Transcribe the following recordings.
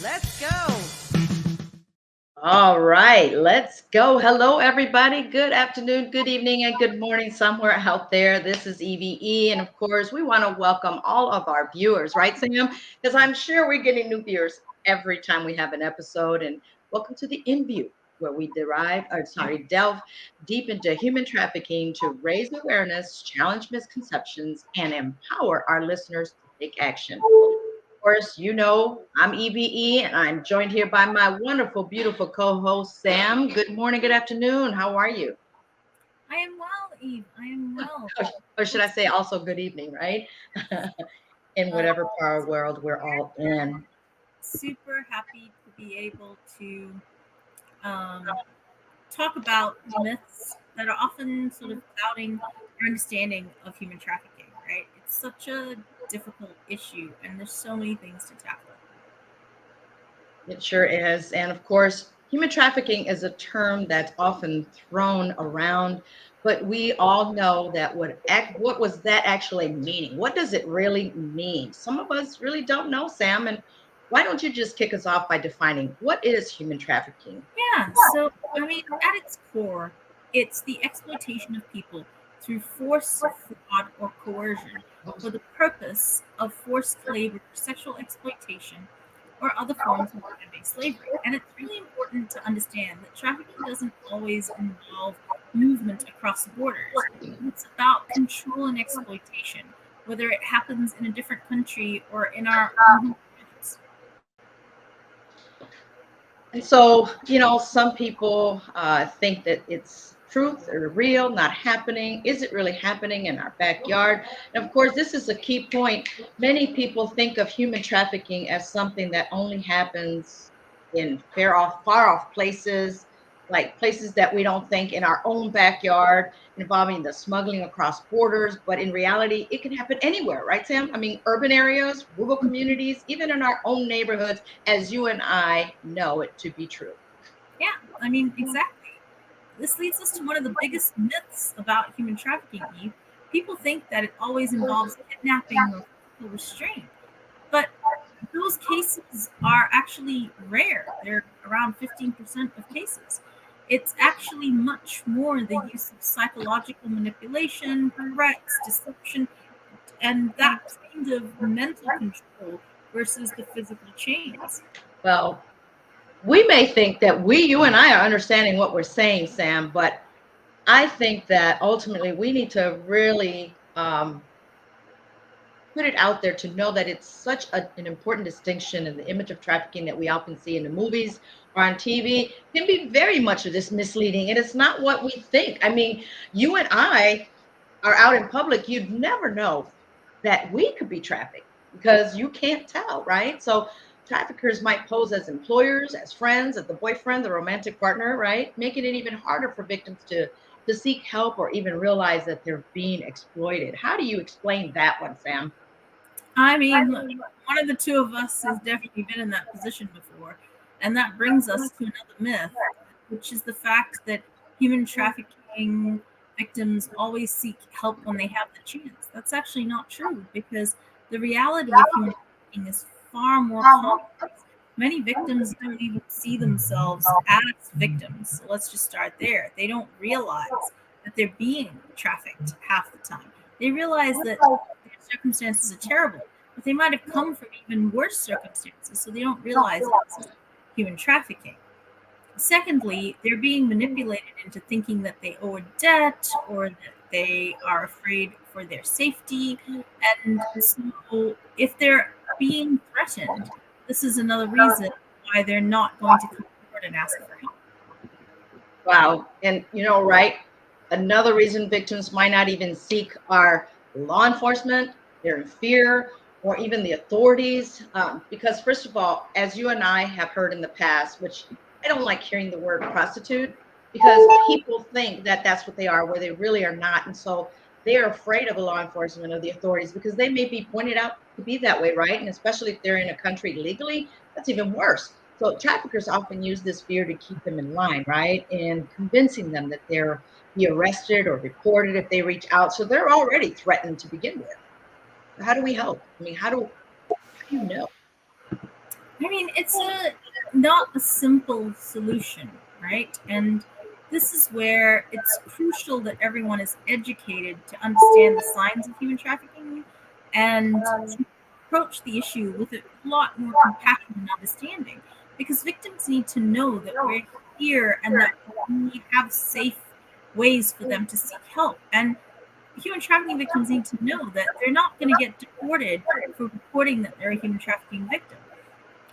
Let's go. All right, let's go. Hello, everybody. Good afternoon, good evening, and good morning somewhere out there. This is EVE. And of course, we want to welcome all of our viewers, right, Sam? Because I'm sure we're getting new viewers every time we have an episode. And welcome to the Inview, where we delve deep into human trafficking to raise awareness, challenge misconceptions, and empower our listeners to take action. Of course, I'm EBE, and I'm joined here by my wonderful, beautiful co-host, Sam. Good morning, good afternoon. How are you? I am well, Eve. I am well. Or should I say also good evening, right? In Uh, whatever part of the world we're all in. Super happy to be able to um, talk about myths that are often sort of clouding our understanding of human trafficking, right? It's such a difficult issue, and there's so many things to tackle. It sure is. And of course, human trafficking is a term that's often thrown around, but we all know that what was that actually meaning? What does it really mean? Some of us really don't know, Sam. And why don't you just kick us off by defining what is human trafficking? Yeah, so I mean, at its core, it's the exploitation of people through force, fraud, or coercion for the purpose of forced labor, sexual exploitation, or other forms of human-based slavery. And it's really important to understand that trafficking doesn't always involve movement across borders. It's about control and exploitation, whether it happens in a different country or in our own homes. And so, some people think that it's truth or real, not happening. Is it really happening in our backyard? And of course, this is a key point. Many people think of human trafficking as something that only happens in far off places, like places that we don't think in our own backyard, involving the smuggling across borders. But in reality, it can happen anywhere, right, Sam? I mean, urban areas, rural communities, even in our own neighborhoods, as you and I know it to be true. Yeah, I mean, exactly. This leads us to one of the biggest myths about human trafficking, Eve. People think that it always involves kidnapping or physical restraint, but those cases are actually rare. They're around 15% of cases. It's actually much more the use of psychological manipulation, threats, deception, and that kind of mental control versus the physical chains. Well, we may think that you and I are understanding what we're saying, Sam, but I think that ultimately we need to really put it out there to know that it's such an important distinction in the image of trafficking that we often see in the movies or on TV can be very much of this misleading. And it's not what we think. I mean, you and I are out in public, you'd never know that we could be trafficked because you can't tell, right? So traffickers might pose as employers, as friends, as the boyfriend, the romantic partner, right? Making it even harder for victims to seek help or even realize that they're being exploited. How do you explain that one, Sam? I mean, look, one of the two of us has definitely been in that position before. And that brings us to another myth, which is the fact that human trafficking victims always seek help when they have the chance. That's actually not true because the reality of human trafficking is far more complex. Many victims don't even see themselves as victims. So let's just start there. They don't realize that they're being trafficked half the time. They realize that their circumstances are terrible, but they might have come from even worse circumstances, so they don't realize it's human trafficking. Secondly, they're being manipulated into thinking that they owe a debt or that they are afraid for their safety. And so, if they're being threatened, this is another reason why they're not going to come forward and ask for help. Wow. And right, another reason victims might not even seek our law enforcement, they're in fear, or even the authorities. Because, first of all, as you and I have heard in the past, which I don't like hearing the word prostitute because people think that that's what they are, where they really are not. And so they're afraid of the law enforcement or the authorities because they may be pointed out to be that way, right? And especially if they're in a country legally, that's even worse. So traffickers often use this fear to keep them in line, right? And convincing them that they're be arrested or reported if they reach out. So they're already threatened to begin with. How do we help? I mean, how do you know? I mean, it's not a simple solution, right? And this is where it's crucial that everyone is educated to understand the signs of human trafficking and to approach the issue with a lot more compassion and understanding. Because victims need to know that we're here and that we have safe ways for them to seek help. And human trafficking victims need to know that they're not going to get deported for reporting that they're a human trafficking victim.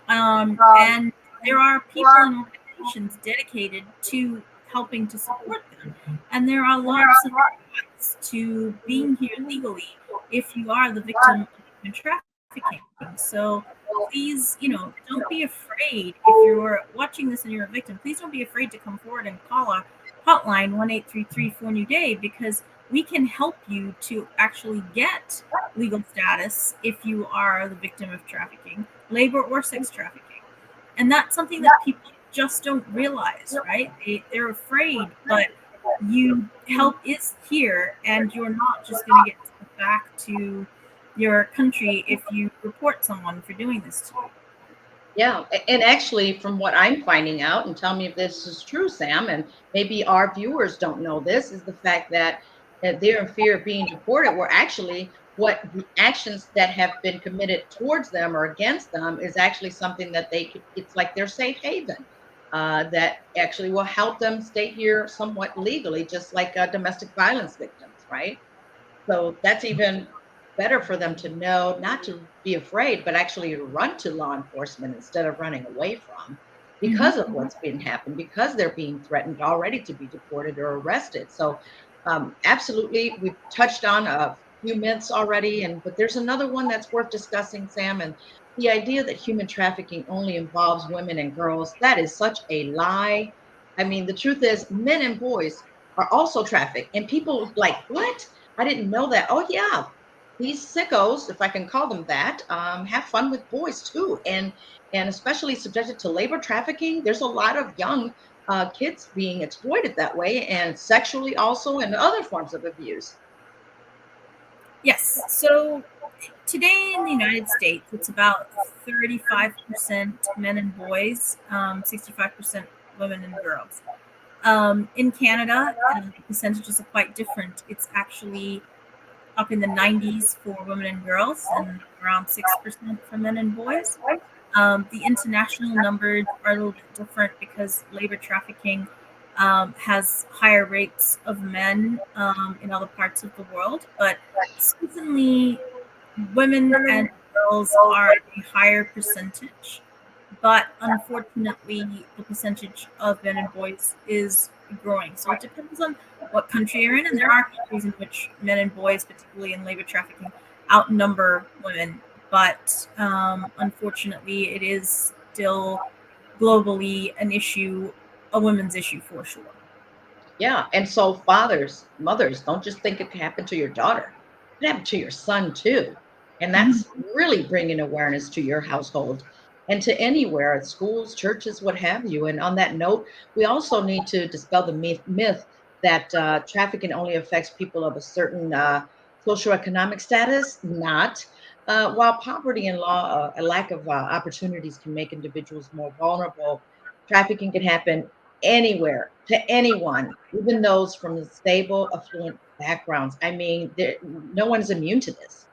And there are people and organizations dedicated to helping to support them. And there are lots of paths to being here legally if you are the victim of human trafficking. So please, don't be afraid if you're watching this and you're a victim. Please don't be afraid to come forward and call our hotline 1-833-4-NEW-DAY, because we can help you to actually get legal status if you are the victim of trafficking, labor or sex trafficking. And that's something that people just don't realize, right? They're afraid, but help is here, and you're not just going to get sent back to your country if you report someone for doing this to you. Yeah, and actually, from what I'm finding out, and tell me if this is true, Sam, and maybe our viewers don't know this, is the fact that they're in fear of being deported, were actually what the actions that have been committed towards them or against them is actually something that they could, it's like their safe haven, that actually will help them stay here somewhat legally, just like domestic violence victims, right? So that's even better for them to know, not to be afraid, but actually to run to law enforcement instead of running away from, because of what's been happening, because they're being threatened already to be deported or arrested. So absolutely, we've touched on a few myths already, and but there's another one that's worth discussing, Sam, and the idea that human trafficking only involves women and girls, that is such a lie. I mean, the truth is men and boys are also trafficked, and people like, what? I didn't know that. Oh yeah, these sickos, if I can call them that, have fun with boys too, and especially subjected to labor trafficking. There's a lot of young kids being exploited that way, and sexually also, and other forms of abuse. Yes. So today in the United States, it's about 35% men and boys, 65% women and girls. In Canada, the percentages are quite different. It's actually up in the 90s for women and girls and around 6% for men and boys. The international numbers are a little bit different because labor trafficking has higher rates of men in other parts of the world, but certainly women and girls are a higher percentage. But unfortunately, the percentage of men and boys is growing. So it depends on what country you're in, and there are countries in which men and boys, particularly in labor trafficking, outnumber women. But unfortunately, it is still globally an issue, a women's issue for sure. Yeah. And so fathers, mothers, don't just think it can happen to your daughter. It can happen to your son too. And Mhm. that's really bringing awareness to your household and to anywhere, at schools, churches, what have you. And on that note, we also need to dispel the myth that trafficking only affects people of a certain socioeconomic status. Not. While poverty and a lack of opportunities can make individuals more vulnerable, trafficking can happen anywhere to anyone, even those from stable, affluent backgrounds. I mean, no one's immune to this.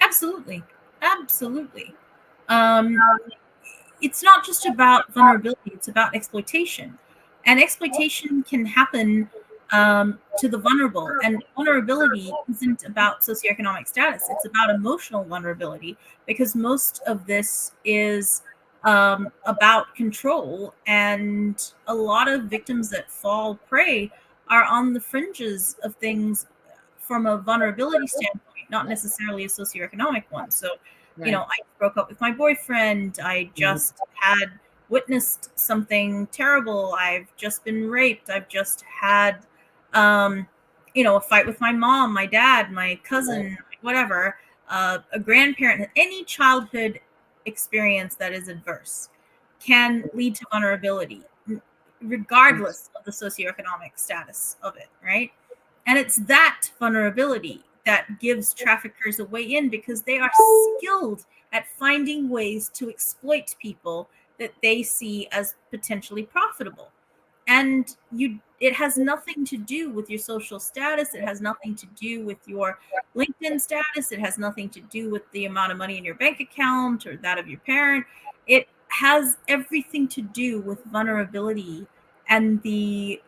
Absolutely. Absolutely. Um, it's not just about vulnerability, it's about exploitation. And exploitation can happen to the vulnerable. And vulnerability isn't about socioeconomic status, it's about emotional vulnerability, because most of this is about control. And a lot of victims that fall prey are on the fringes of things from a vulnerability standpoint, not necessarily a socioeconomic one. So, Right. I broke up with my boyfriend. I just had witnessed something terrible. I've just been raped. I've just had, um, a fight with my mom, my dad, my Right. cousin, whatever, a grandparent. Any childhood experience that is adverse can lead to vulnerability, Yes. regardless of the socioeconomic status of it, right? And it's that vulnerability that gives traffickers a way in, because they are skilled at finding ways to exploit people that they see as potentially profitable. And it has nothing to do with your social status, it has nothing to do with your LinkedIn status, it has nothing to do with the amount of money in your bank account or that of your parent. It has everything to do with vulnerability and the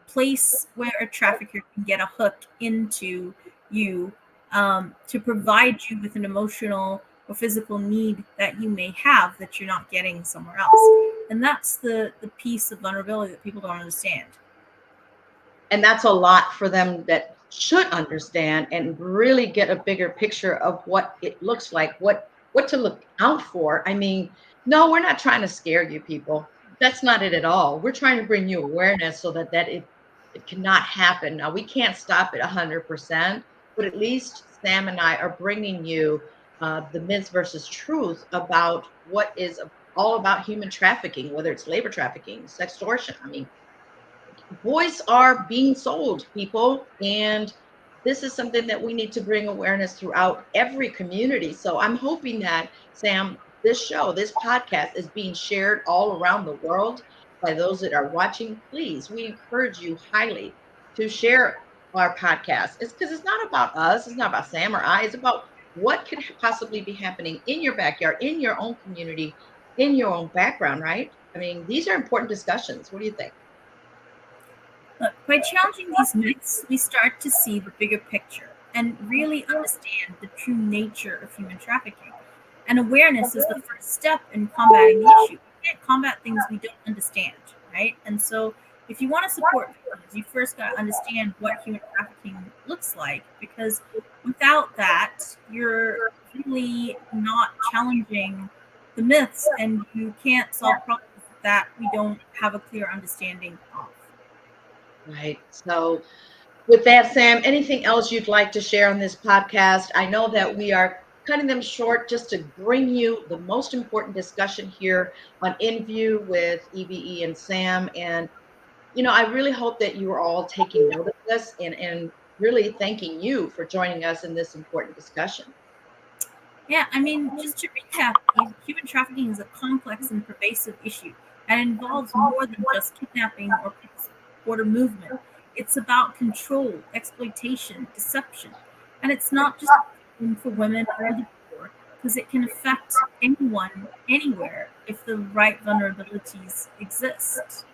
place where a trafficker can get a hook into you, to provide you with an emotional or physical need that you may have that you're not getting somewhere else. And that's the piece of vulnerability that people don't understand. And that's a lot for them that should understand and really get a bigger picture of what it looks like, what to look out for. I mean, no, we're not trying to scare you people. That's not it at all. We're trying to bring you awareness so that it cannot happen. Now, we can't stop it 100%, but at least Sam and I are bringing you the myths versus truth about what is all about human trafficking, whether it's labor trafficking, sextortion. I mean, boys are being sold, people, and this is something that we need to bring awareness throughout every community. So I'm hoping that, Sam, this show, this podcast is being shared all around the world by those that are watching. Please, we encourage you highly to share our podcast. It's because it's not about us, it's not about Sam or I, it's about what could possibly be happening in your backyard, in your own community, in your own background, right? I mean, these are important discussions. What do you think? Look, by challenging these myths, we start to see the bigger picture and really understand the true nature of human trafficking. And awareness is the first step in combating the issue. We can't combat things we don't understand, right? And so, if you want to support victims, you first got to understand what human trafficking looks like, because without that, you're really not challenging the myths, and you can't solve problems that we don't have a clear understanding of. Right. So, with that, Sam, anything else you'd like to share on this podcast? I know that we are cutting them short just to bring you the most important discussion here on Inview with EVE and Sam. And, I really hope that you are all taking note of this and really thanking you for joining us in this important discussion. Yeah, I mean, just to recap, human trafficking is a complex and pervasive issue and involves more than just kidnapping or border movement. It's about control, exploitation, deception, and it's not just a problem for women or the poor, because it can affect anyone, anywhere, if the right vulnerabilities exist.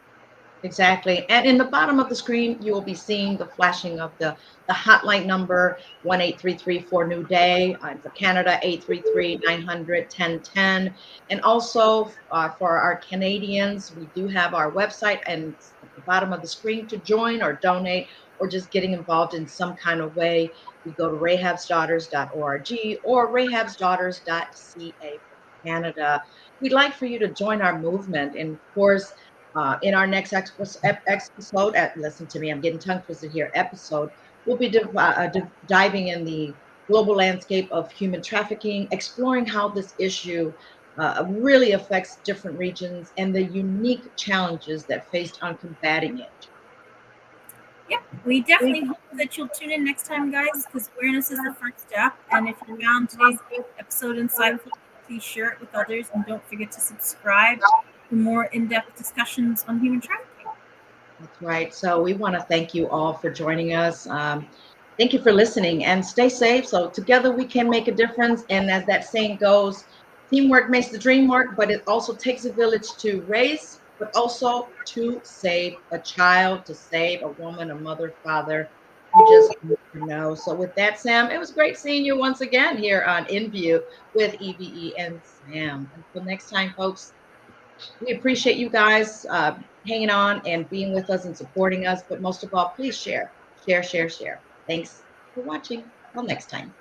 Exactly. And in the bottom of the screen, you will be seeing the flashing of the hotline number 1-833 for New Day. For Canada, 833-900-1010. And also for our Canadians, we do have our website and at the bottom of the screen to join or donate or just getting involved in some kind of way. You go to rahabsdaughters.org or rahabsdaughters.ca for Canada. We'd like for you to join our movement. And of course, in our next episode, listen to me, I'm getting tongue twisted here. Episode, we'll be diving in the global landscape of human trafficking, exploring how this issue really affects different regions and the unique challenges that faced on combating it. Yep, we definitely hope that you'll tune in next time, guys, because awareness is the first step. And if you found today's episode insightful, please share it with others, and don't forget to subscribe for more in-depth discussions on human trafficking. That's right. So we want to thank you all for joining us. Thank you for listening and stay safe. So together we can make a difference. And as that saying goes, teamwork makes the dream work, but it also takes a village to raise, but also to save a child, to save a woman, a mother, father. You just never know. So with that, Sam, it was great seeing you once again here on Inview with EVE and Sam. Until next time, folks, we appreciate you guys hanging on and being with us and supporting us. But most of all, please share, share, share, share. Thanks for watching. Till next time.